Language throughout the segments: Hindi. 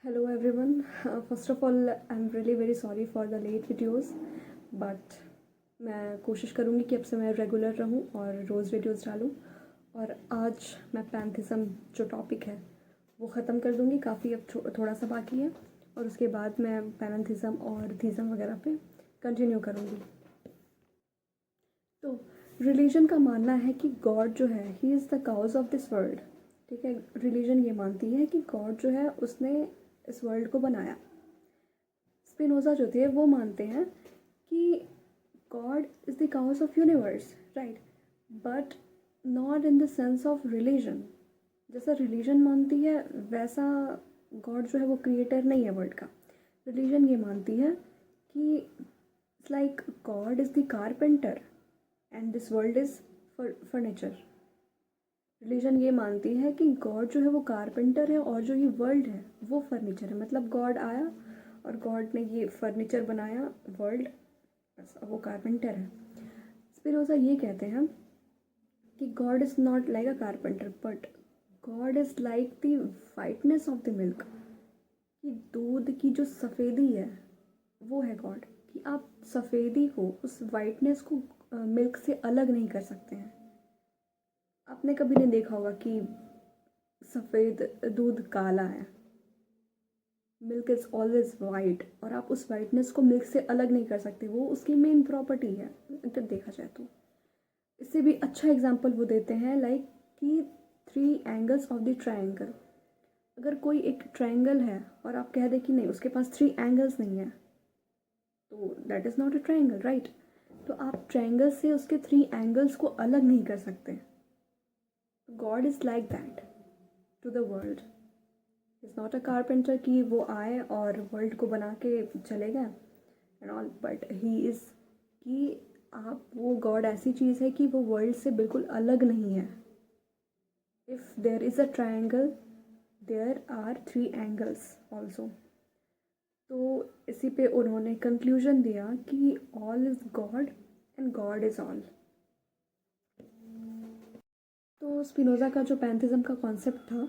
Hello everyone. First of all, I'm really very sorry for the late videos, but मैं कोशिश करूँगी कि अब से मैं रेगुलर रहूँ और रोज़ वीडियोस डालूँ। और आज मैं पैंथिज्म जो टॉपिक है वो ख़त्म कर दूँगी। काफ़ी अब थोड़ा सा बाकी है और उसके बाद मैं पैनथिज्म और थीज़म वगैरह पे कंटिन्यू करूँगी। तो रिलीजन का मानना है कि गॉड जो है he is the cause of this world. ठीक है, रिलीजन ये मानती है कि गॉड जो है उसने इस वर्ल्ड को बनाया। स्पिनोज़ा जो थे वो मानते हैं कि God is the cause of universe, right, but not in the sense of religion. जैसा रिलीजन मानती है वैसा गॉड जो है वो क्रिएटर नहीं है वर्ल्ड का। रिलीजन ये मानती है कि it's like God is the carpenter and this world is furniture. Religion ये मानती है कि गॉड जो है वो कारपेंटर है और जो ये वर्ल्ड है वो फर्नीचर है। मतलब गॉड आया और गॉड ने ये फर्नीचर बनाया वर्ल्ड, बस अब वो कारपेंटर है। स्पिनोज़ा ये कहते हैं कि God is not like a carpenter but God is like the whiteness of the milk. कि दूध की जो सफ़ेदी है वो है गॉड। कि आप सफ़ेदी को, उस वाइटनेस को मिल्क से अलग नहीं कर सकते हैं। आपने कभी नहीं देखा होगा कि सफ़ेद दूध काला है। मिल्क इज़ ऑलवेज वाइट और आप उस वाइटनेस को मिल्क से अलग नहीं कर सकते। वो उसकी मेन प्रॉपर्टी है अगर देखा जाए तो। इससे भी अच्छा एग्जांपल वो देते हैं लाइक कि 3 एंगल्स ऑफ द ट्रायंगल। अगर कोई एक ट्रायंगल है और आप कह दें कि नहीं उसके पास 3 एंगल्स नहीं है तो that is not a triangle, right. तो आप ट्रायंगल से उसके 3 एंगल्स को अलग नहीं कर सकते। God is like that to the world. Is not a carpenter कि वो आए और वर्ल्ड को बना के चले गए and all, but he is कि आप वो गॉड ऐसी चीज़ है कि वो वर्ल्ड से बिल्कुल अलग नहीं है। If there is a triangle there are 3 angles also. तो इसी पे उन्होंने कंक्लूजन दिया कि all is God and God is all. तो स्पिनोज़ा का जो पैंथिज्म का कॉन्सेप्ट था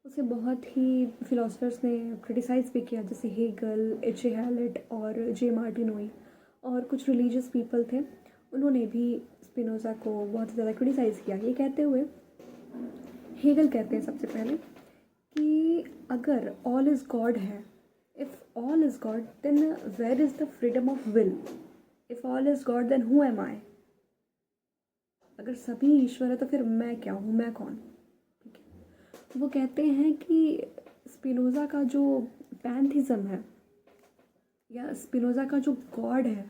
उसे बहुत ही फिलोसफर्स ने क्रिटिसाइज़ भी किया, जैसे हेगल, एच ए हैलेट और जे मार्टिनोई और कुछ रिलीजियस पीपल थे। उन्होंने भी स्पिनोज़ा को बहुत ज़्यादा क्रिटिसाइज़ किया। ये कहते हुए हेगल कहते हैं सबसे पहले कि अगर ऑल इज़ गॉड है, if all is god then where is the freedom of will. If all is god then who am I. अगर सभी ईश्वर है तो फिर मैं क्या हूँ, मैं कौन। ठीक है, वो कहते हैं कि स्पिनोज़ा का जो पैंथिज्म है या स्पिनोज़ा का जो गॉड है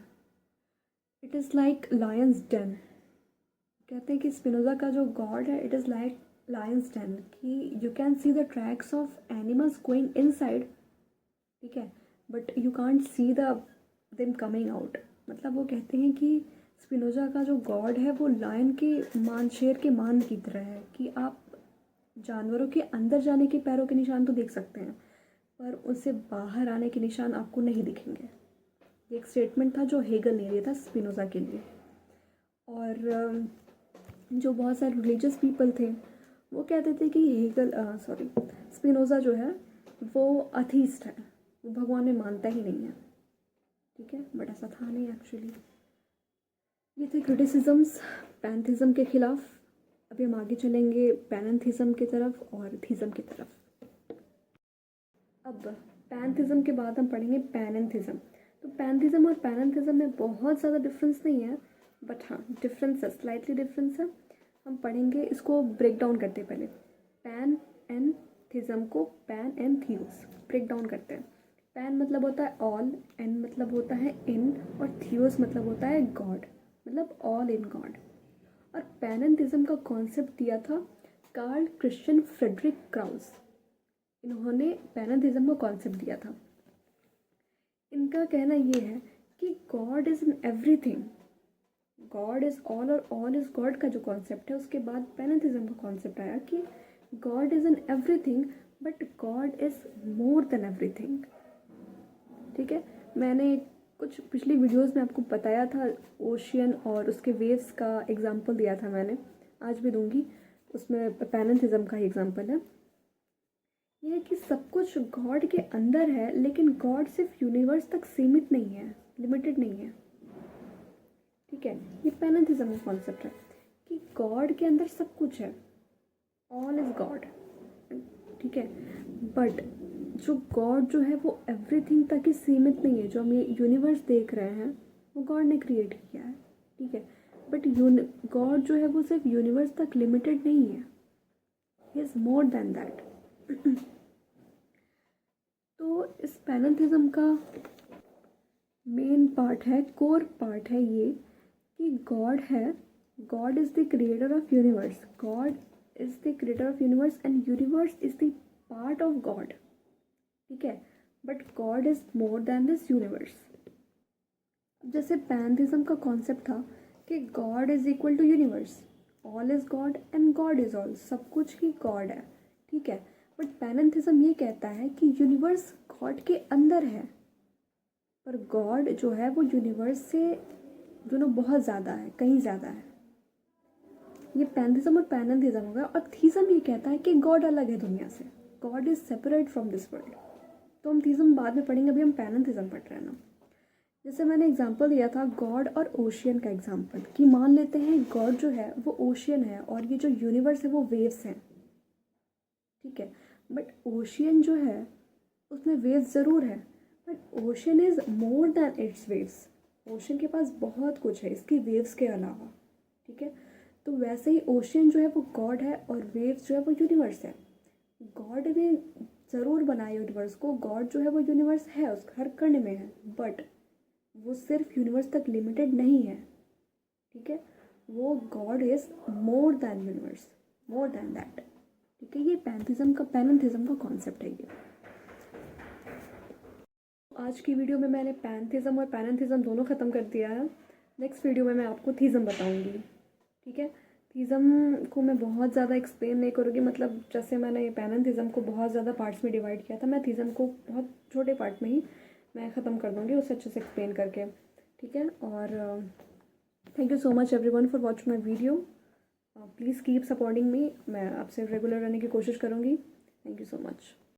it is like lion's den. कहते हैं कि स्पिनोज़ा का जो गॉड है it is like lion's den कि you can see the tracks of animals going inside, ठीक है, but you can't see the them coming out. मतलब वो कहते हैं कि स्पिनोज़ा का जो गॉड है वो लायन के मान, शेर के मान की तरह है कि आप जानवरों के अंदर जाने के पैरों के निशान तो देख सकते हैं पर उससे बाहर आने के निशान आपको नहीं दिखेंगे। ये एक स्टेटमेंट था जो हेगल ने दिया था स्पिनोज़ा के लिए। और जो बहुत सारे रिलीजियस पीपल थे वो कहते थे कि हेगल स्पिनोज़ा जो है वो अथीस्ट है, वो भगवान में मानता ही नहीं है। ठीक है, बट ऐसा था नहीं एक्चुअली। ये थे क्रिटिसिजम्स पैंथिज्म के खिलाफ। अभी हम आगे चलेंगे पैनथिज्म की तरफ और थीज़म की तरफ। अब पैंथिज्म के बाद हम पढ़ेंगे पैनथिज्म। तो पैंथिज्म और पैनथिज्म में बहुत ज़्यादा डिफरेंस नहीं है, बट हाँ डिफरेंस है, स्लाइटली डिफरेंस है। हम पढ़ेंगे, इसको ब्रेक डाउन करते हैं पहले। पैन एंड थिज्म को pan and theos break down करते हैं। पैन मतलब होता है ऑल, एन मतलब होता है इन और थियोस मतलब होता है गॉड, मतलब ऑल इन गॉड। और पैनथिज्म का कॉन्सेप्ट दिया था कार्ल क्रिश्चियन फ्रेडरिक क्राउस। इन्होंने पैनथिज्म का कॉन्सेप्ट दिया था। इनका कहना ये है कि God is in everything, God is all और ऑल इज़ गॉड का जो कॉन्सेप्ट है उसके बाद पैनथिज्म का कॉन्सेप्ट आया कि God is in everything but God is more then everything. ठीक है, मैंने कुछ पिछली वीडियोस में आपको बताया था ओशियन और उसके वेव्स का एग्जांपल दिया था मैंने, आज भी दूंगी। उसमें पैनथिज्म का ही एग्जांपल है। है कि सब कुछ गॉड के अंदर है, लेकिन गॉड सिर्फ यूनिवर्स तक सीमित नहीं है, लिमिटेड नहीं है। ठीक है, ये पैनेथिज्म का कॉन्सेप्ट है कि गॉड के अंदर सब कुछ है, ऑल इज गॉड। ठीक है, बट जो गॉड जो है वो एवरीथिंग तक ही सीमित नहीं है। जो हम ये यूनिवर्स देख रहे हैं वो गॉड ने क्रिएट किया है। ठीक है, बट गॉड जो है वो सिर्फ यूनिवर्स तक लिमिटेड नहीं है, he is more than that. तो इस पैनेथिज्म का मेन पार्ट है, कोर पार्ट है ये कि गॉड है, God is the creator of universe, God is the creator of universe and universe is the part of God. ठीक है, but God is more than this universe. जैसे पैंथिज्म का कॉन्सेप्ट था कि God is equal to universe, all is God and God is all, सब कुछ ही गॉड है। ठीक है, बट पैनेथिज्म ये कहता है कि यूनिवर्स गॉड के अंदर है, पर गॉड जो है वो यूनिवर्स से दोनों बहुत ज़्यादा है, कहीं ज़्यादा है। ये पैंथिज्म और पैनेथिज्म हो गया। और थीज्म ये कहता है कि गॉड अलग है दुनिया से, God is separate from this world. तो हम थीज्म बाद में पढ़ेंगे, अभी हम पैनेथिज्म पढ़ रहे हैं ना। जैसे मैंने एग्जांपल दिया था गॉड और ओशियन का एग्जांपल, कि मान लेते हैं गॉड जो है वो ओशियन है और ये जो यूनिवर्स है वो वेव्स हैं। ठीक है, बट ओशियन जो है उसमें वेव्स ज़रूर है, but ocean is more than it's waves. Ocean के पास बहुत कुछ है इसकी वेव्स के अलावा। ठीक है, तो वैसे ही ओशियन जो है वो गॉड है और वेव्स जो है वो यूनिवर्स है। गॉड ने ज़रूर बनाया यूनिवर्स को, गॉड जो है वो यूनिवर्स है, उस हर कण में है, बट वो सिर्फ यूनिवर्स तक लिमिटेड नहीं है। ठीक है, वो God is more than universe, more than that. ठीक है, ये पैनेथिज्म का कॉन्सेप्ट है ये। आज की वीडियो में मैंने पैंथिज्म और पैनेथिज्म दोनों ख़त्म कर दिया है। नेक्स्ट वीडियो में मैं आपको थीज्म बताऊंगी। ठीक है, थीज्म को मैं बहुत ज़्यादा एक्सप्लेन नहीं करूँगी, मतलब जैसे मैंने पैनेथिज्म को बहुत ज़्यादा पार्ट्स में डिवाइड किया था, मैं थीज्म को बहुत छोटे पार्ट में ही मैं ख़त्म कर दूँगी, उससे अच्छे से एक्सप्लेन करके। ठीक है, और thank you so much everyone for watching my video. Please keep supporting me, मैं आपसे रेगुलर रहने की कोशिश करूँगी। Thank you so much.